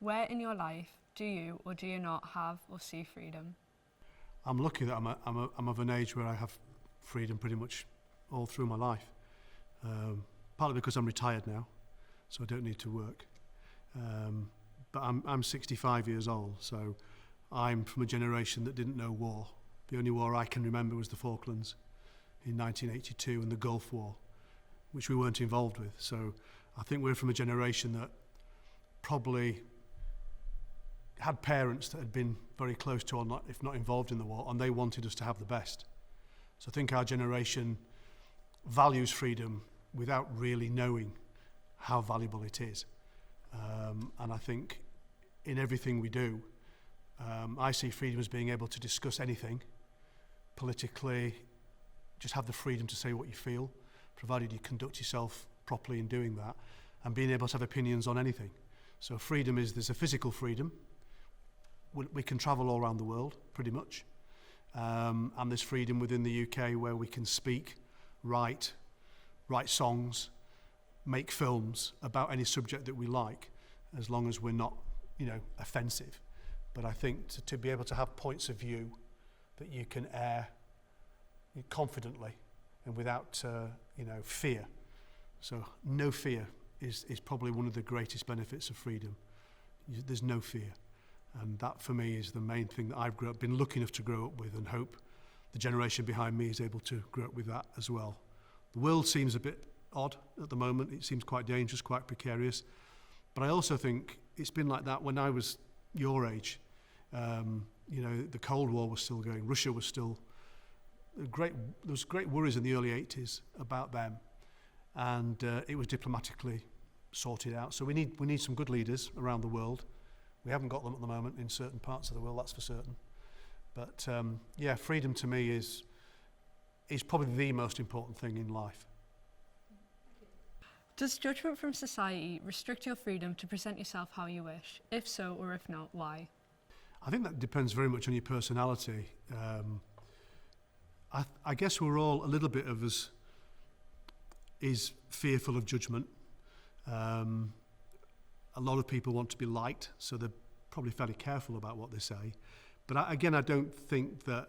Where in your life do you or do you not have or see freedom? I'm lucky that I'm of an age where I have freedom pretty much all through my life. Partly because I'm retired now, so I don't need to work. But I'm 65 years old, so I'm from a generation that didn't know war. The only war I can remember was the Falklands in 1982 and the Gulf War, which we weren't involved with. So I think we're from a generation that probably had parents that had been very close to or not, if not involved in the war, and they wanted us to have the best. So I think our generation values freedom without really knowing how valuable it is. And I think in everything we do, I see freedom as being able to discuss anything politically, just have the freedom to say what you feel, provided you conduct yourself properly in doing that, and being able to have opinions on anything. So freedom is, there's a physical freedom. We can travel all around the world, pretty much. And there's freedom within the UK where we can speak, write songs, make films about any subject that we like, as long as we're not, offensive. But I think to be able to have points of view that you can air confidently and without, fear. So no fear is probably one of the greatest benefits of freedom. There's no fear. And that for me is the main thing that I've been lucky enough to grow up with, and hope the generation behind me is able to grow up with that as well. The world seems a bit odd at the moment. It seems quite dangerous, quite precarious. But I also think it's been like that when I was your age. The Cold War was still going. Russia was still there was great worries in the early 80s about them, and it was diplomatically sorted out. So we need some good leaders around the world. We haven't got them at the moment in certain parts of the world, that's for certain. But freedom to me is probably the most important thing in life. Does judgment from society restrict your freedom to present yourself how you wish? If so, or if not, why? I think that depends very much on your personality. I guess we're all a little bit of us is fearful of judgment. A lot of people want to be liked, so they're probably fairly careful about what they say. But I don't think that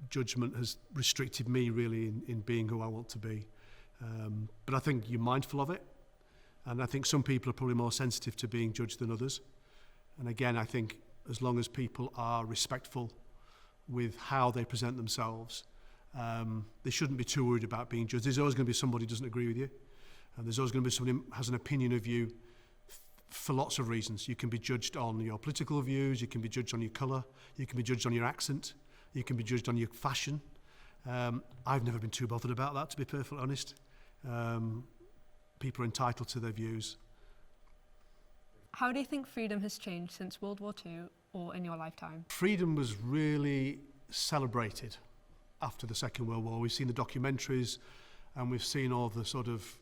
judgment has restricted me really in being who I want to be. But I think you're mindful of it. And I think some people are probably more sensitive to being judged than others. And again, I think as long as people are respectful with how they present themselves, they shouldn't be too worried about being judged. There's always going to be somebody who doesn't agree with you. And there's always going to be somebody who has an opinion of you for lots of reasons. You can be judged on your political views, you can be judged on your colour, you can be judged on your accent, you can be judged on your fashion. I've never been too bothered about that, to be perfectly honest. People are entitled to their views. How do you think freedom has changed since World War II or in your lifetime? Freedom was really celebrated after the Second World War. We've seen the documentaries and we've seen all the sort of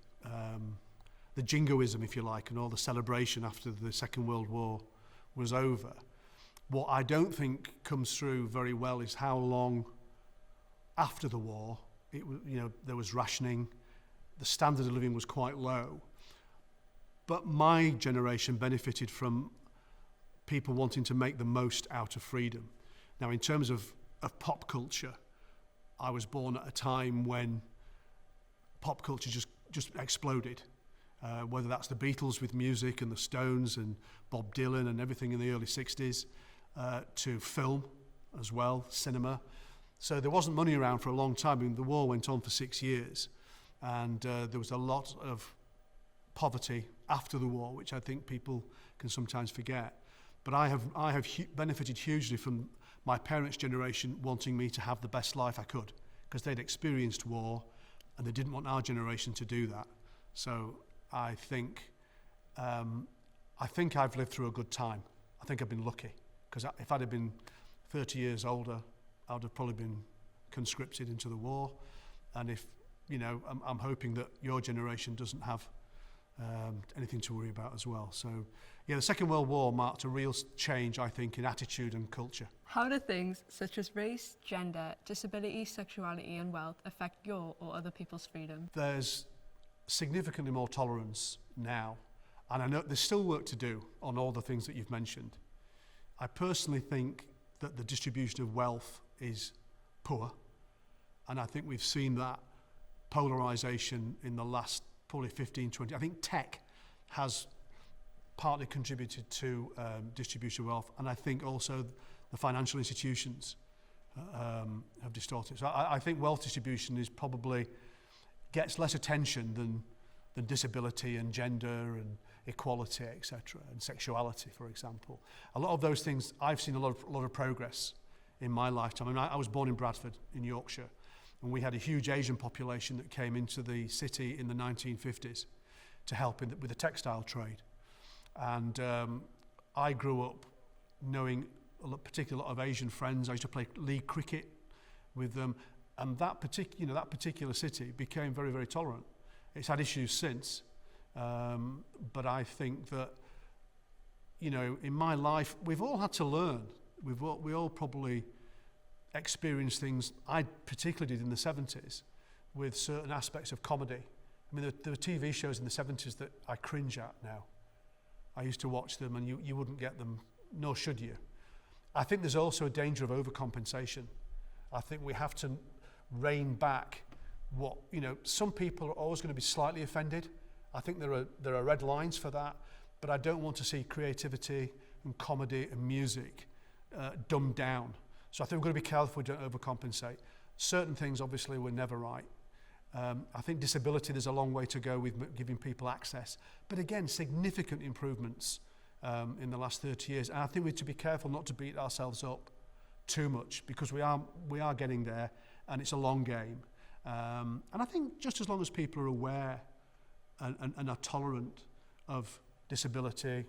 the jingoism, if you like, and all the celebration after the Second World War was over. What I don't think comes through very well is how long after the war there was rationing, the standard of living was quite low. But my generation benefited from people wanting to make the most out of freedom. Now, in terms of pop culture, I was born at a time when pop culture just exploded. Whether that's the Beatles with music and the Stones and Bob Dylan and everything in the early 60s, to film as well, cinema. So there wasn't money around for a long time. I mean, the war went on for 6 years, and there was a lot of poverty after the war, which I think people can sometimes forget. But I have benefited hugely from my parents' generation wanting me to have the best life I could, because they'd experienced war and they didn't want our generation to do that. So I think I've lived through a good time. I think I've been lucky, because if I'd have been 30 years older, I would have probably been conscripted into the war. And if, I'm hoping that your generation doesn't have anything to worry about as well. So, the Second World War marked a real change, I think, in attitude and culture. How do things such as race, gender, disability, sexuality and wealth affect your or other people's freedom? There's significantly more tolerance now And I know there's still work to do on all the things that you've mentioned. I personally think that the distribution of wealth is poor. And I think we've seen that polarization in the last probably 15, 20. I think tech has partly contributed to distribution of wealth. And I think also the financial institutions have distorted. So I think wealth distribution is probably gets less attention than disability and gender and equality, etc., and sexuality, for example. A lot of those things, I've seen a lot of progress in my lifetime. I mean, I was born in Bradford in Yorkshire, and we had a huge Asian population that came into the city in the 1950s to help with the textile trade. And I grew up knowing particularly a lot of Asian friends. I used to play league cricket with them, and that particular city became very, very tolerant. It's had issues since, but I think that, in my life, we've all had to learn. We all probably experienced things. I particularly did in the 70s with certain aspects of comedy. I mean, there were TV shows in the 70s that I cringe at now. I used to watch them, and you wouldn't get them, nor should you. I think there's also a danger of overcompensation. I think we have to rein back some people are always going to be slightly offended. I think there are red lines for that, but I don't want to see creativity and comedy and music dumbed down. So I think we've got to be careful we don't overcompensate. Certain things, obviously, were never right. I think disability, there's a long way to go with giving people access. But again, significant improvements in the last 30 years. And I think we need to be careful not to beat ourselves up too much, because we are getting there, and it's a long game. And I think just as long as people are aware and are tolerant of disability,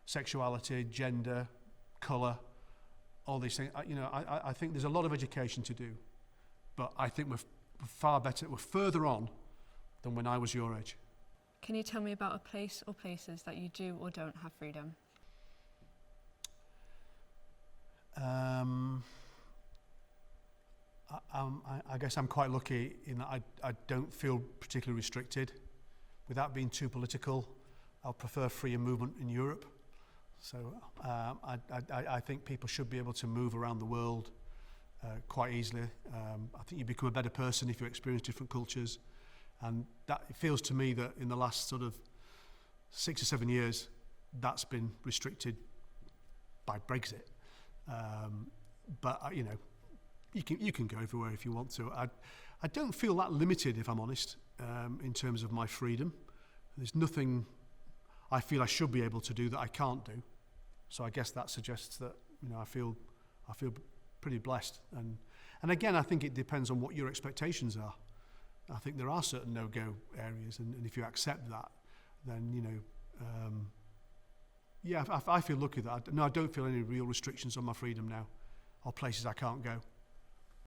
sexuality, gender, colour, all these things, I think there's a lot of education to do. But I think we're far better, we're further on than when I was your age. Can you tell me about a place or places that you do or don't have freedom? I guess I'm quite lucky in that I don't feel particularly restricted. Without being too political, I'll prefer freer movement in Europe. So I think people should be able to move around the world quite easily. I think you become a better person if you experience different cultures. And that it feels to me that in the last sort of 6 or 7 years, that's been restricted by Brexit. But you can go everywhere if you want to. I don't feel that limited, if I'm honest, in terms of my freedom. There's nothing I feel I should be able to do that I can't do. So I guess that suggests that I feel pretty blessed. And again, I think it depends on what your expectations are. I think there are certain no-go areas, and if you accept that, then I feel lucky that I don't feel any real restrictions on my freedom now, or places I can't go.